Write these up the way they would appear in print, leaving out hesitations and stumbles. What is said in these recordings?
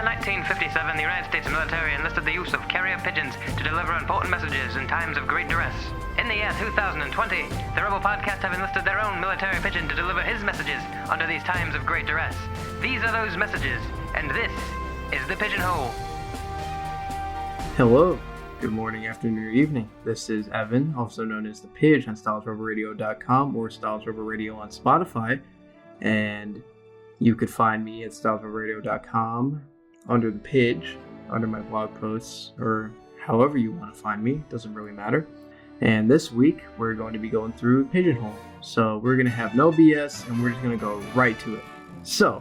1957, the United States military enlisted the use of carrier pigeons to deliver important messages in times of great duress. In the year 2020, the Rebel Podcast have enlisted their own military pigeon to deliver his messages under these times of great duress. These are those messages, and this is the Pigeonhole. Hello, good morning, afternoon, or evening. This is Evan, also known as the Pige on StylesRubberRadio.com or Styles Rubber Radio on Spotify, and you could find me at StylesRubberRadio.com under the Pige, under my blog posts, or however you want to find me. It doesn't really matter. And this week, we're going to be going through Pigeonhole. So we're going to have no BS, and we're just going to go right to it. So,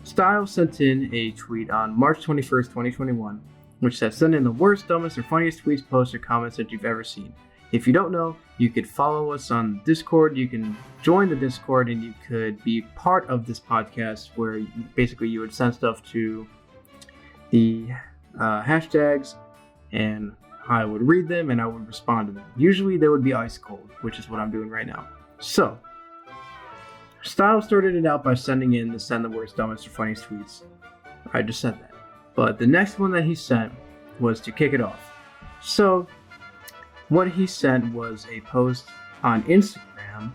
Styles sent in a tweet on March 21st, 2021, which says, send in the worst, dumbest, or funniest tweets, posts, or comments that you've ever seen. If you don't know, you could follow us on Discord, you can join the Discord, and you could be part of this podcast where you would send stuff to the hashtags, and I would read them, and I would respond to them. Usually they would be ice cold, which is what I'm doing right now. So, Styles started it out by sending in the send the worst, dumbest, or funniest tweets. I just said that. But the next one that he sent was to kick it off. So, what he sent was a post on Instagram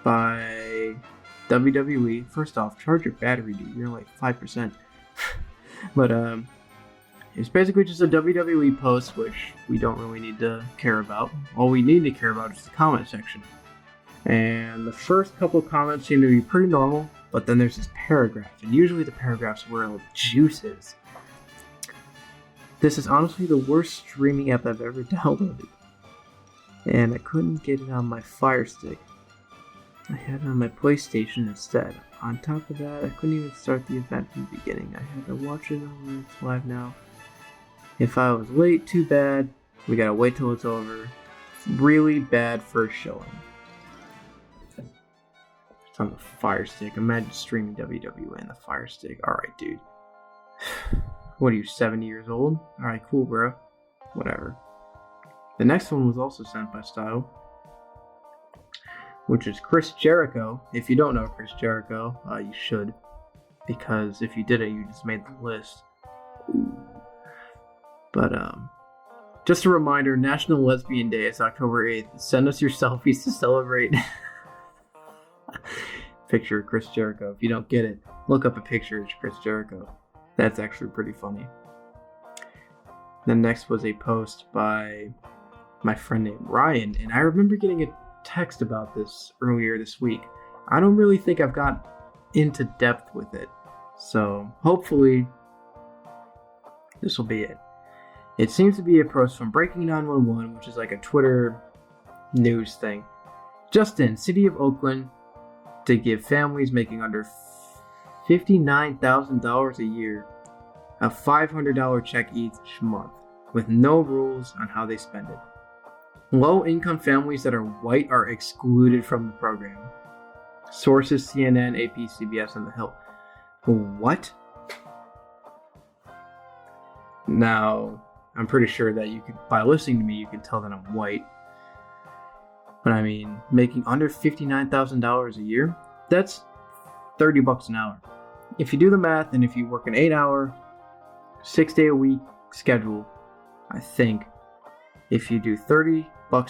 by WWE. First off, charge your battery, dude. You're like 5%. But it's basically just a WWE post, which we don't really need to care about. All we need to care about is the comment section. And the first couple comments seem to be pretty normal, but then there's this paragraph, and usually the paragraphs where the juice is. This is honestly the worst streaming app I've ever downloaded. And I couldn't get it on my Fire Stick. I had it on my PlayStation instead. On top of that, I couldn't even start the event from the beginning. I had to watch it over. It's live now. If I was late, too bad. We gotta wait till it's over. Really bad first showing. It's on the Fire Stick. Imagine streaming WWE on the Fire Stick. Alright, dude. What are you, 70 years old? Alright, cool, bro. Whatever. The next one was also sent by Style, which is Chris Jericho. If you don't know Chris Jericho, you should. Because if you didn't, you just made the list. But, just a reminder, National Lesbian Day is October 8th. Send us your selfies to celebrate. Picture of Chris Jericho. If you don't get it, look up a picture of Chris Jericho. That's actually pretty funny. Then next was a post by my friend named Ryan, and I remember getting a text about this earlier this week. I don't really think I've got into depth with it, so hopefully this will be it. It seems to be a post from Breaking 911, which is like a Twitter news thing. Justin, City of Oakland, to give families making under $59,000 a year a $500 check each month, with no rules on how they spend it. Low-income families that are white are excluded from the program. Sources: CNN, AP, CBS, and The Hill. What? Now, I'm pretty sure that you could, by listening to me, you can tell that I'm white. But I mean, making under $59,000 a year, that's $30 an hour. If you do the math, and if you work an 8-hour, 6-day-a-week schedule, I think if you do $30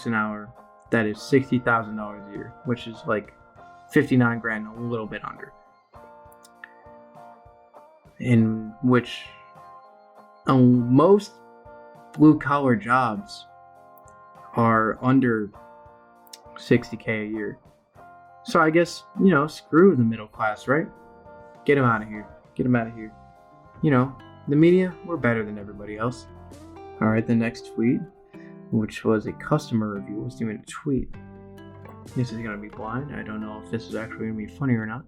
an hour, that is $60,000 a year, which is like 59 grand, a little bit under. In which most blue-collar jobs are under $60K a year. So I guess, screw the middle class, right? Get them out of here. Get them out of here. The media, we're better than everybody else. Alright, the next tweet, which was a customer review, wasn't even a tweet. This is going to be blind. I don't know if this is actually going to be funny or not.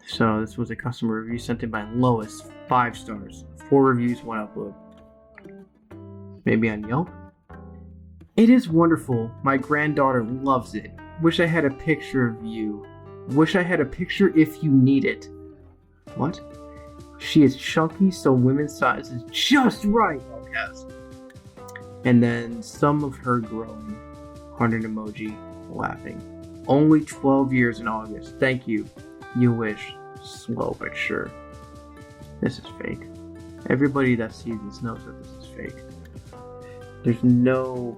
So this was a customer review sent in by Lois, 5 stars. 4 reviews, 1 upload. Maybe on Yelp? It is wonderful. My granddaughter loves it. Wish I had a picture of you. Wish I had a picture if you need it. What? She is chunky, so women's size is just right. Oh, yes. And then some of her growing. 100 emoji, laughing. Only 12 years in August. Thank you. You wish. Slow but sure. This is fake. Everybody that sees this knows that this is fake. There's no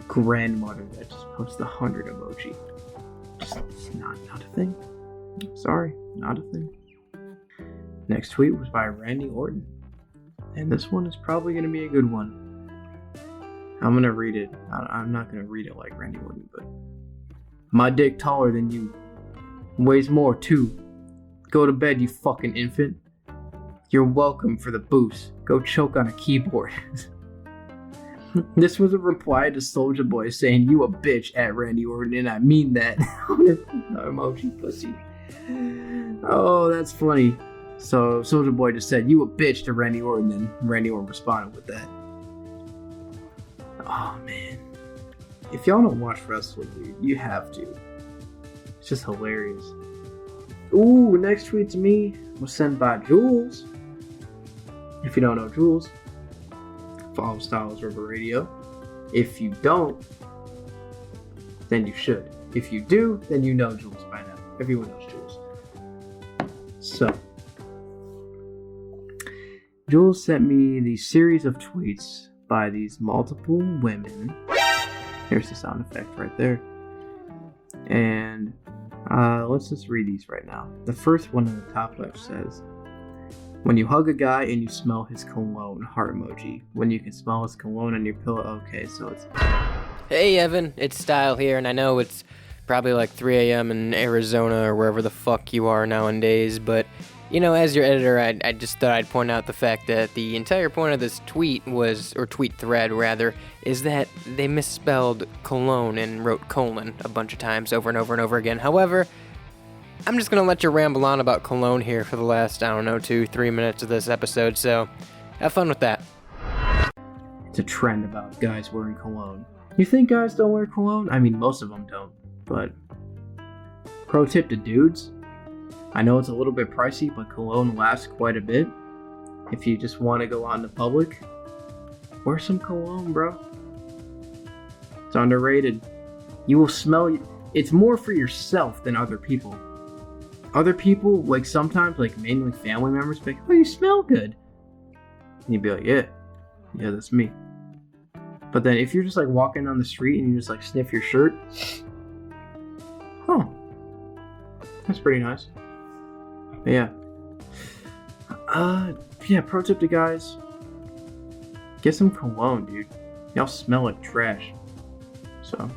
grandmother that just puts the 100 emoji. It's not a thing. Sorry, not a thing. Next tweet was by Randy Orton. And this one is probably going to be a good one. I'm going to read it. I'm not going to read it like Randy Orton, but... My dick taller than you. Weighs more, too. Go to bed, you fucking infant. You're welcome for the boost. Go choke on a keyboard. This was a reply to Soulja Boy saying, you a bitch at Randy Orton, and I mean that. Emoji pussy. Oh, that's funny. So Soulja Boy just said, you a bitch to Randy Orton, and Randy Orton responded with that. Oh, man. If y'all don't watch wrestling, dude, you have to. It's just hilarious. Ooh, next tweet to me was sent by Jules. If you don't know Jules, follow Styles River Radio. If you don't, then you should. If you do, then you know Jules by now. Everyone knows Jules. So, Jules sent me these series of tweets by these multiple women. Here's the sound effect right there. And let's just read these right now. The first one in the top left says, when you hug a guy and you smell his cologne, heart emoji. When you can smell his cologne on your pillow, okay, so it's... Hey Evan, it's Style here, and I know it's probably like 3 a.m. in Arizona or wherever the fuck you are nowadays, but, you know, as your editor, I just thought I'd point out the fact that the entire point of this tweet was, or tweet thread rather, is that they misspelled cologne and wrote colon a bunch of times over and over and over again. However, I'm just going to let you ramble on about cologne here for the last, 2-3 minutes of this episode, so have fun with that. It's a trend about guys wearing cologne. You think guys don't wear cologne? I mean, most of them don't, but pro tip to dudes, I know it's a little bit pricey, but cologne lasts quite a bit. If you just want to go out in the public, wear some cologne, bro. It's underrated. You will smell... It's more for yourself than other people. Other people, like sometimes, like mainly family members, be like, oh, you smell good. And you'd be like, yeah, that's me. But then if you're just like walking down the street and you just like sniff your shirt, huh, that's pretty nice. But yeah, pro tip to guys, get some cologne, dude. Y'all smell like trash. So,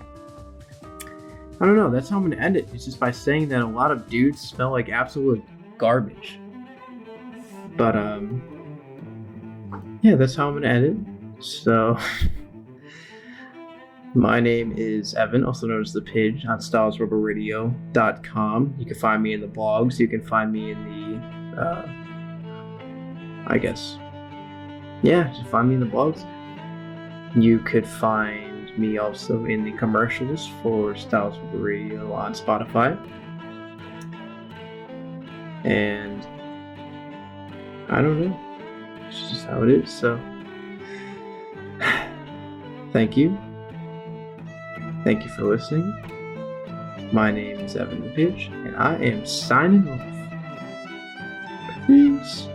I don't know, that's how I'm gonna end it. It's just by saying that a lot of dudes smell like absolute garbage. But, yeah, that's how I'm gonna end it. So, my name is Evan, also known as the Pige, on stylesrubberradio.com. You can find me in the blogs. You can find me in the, just find me in the blogs. You could find me also in the commercials for Styles Rubber Radio on Spotify. And I don't know. It's just how it is, so thank you. Thank you for listening. My name is Evan the Pidge, and I am signing off. Peace.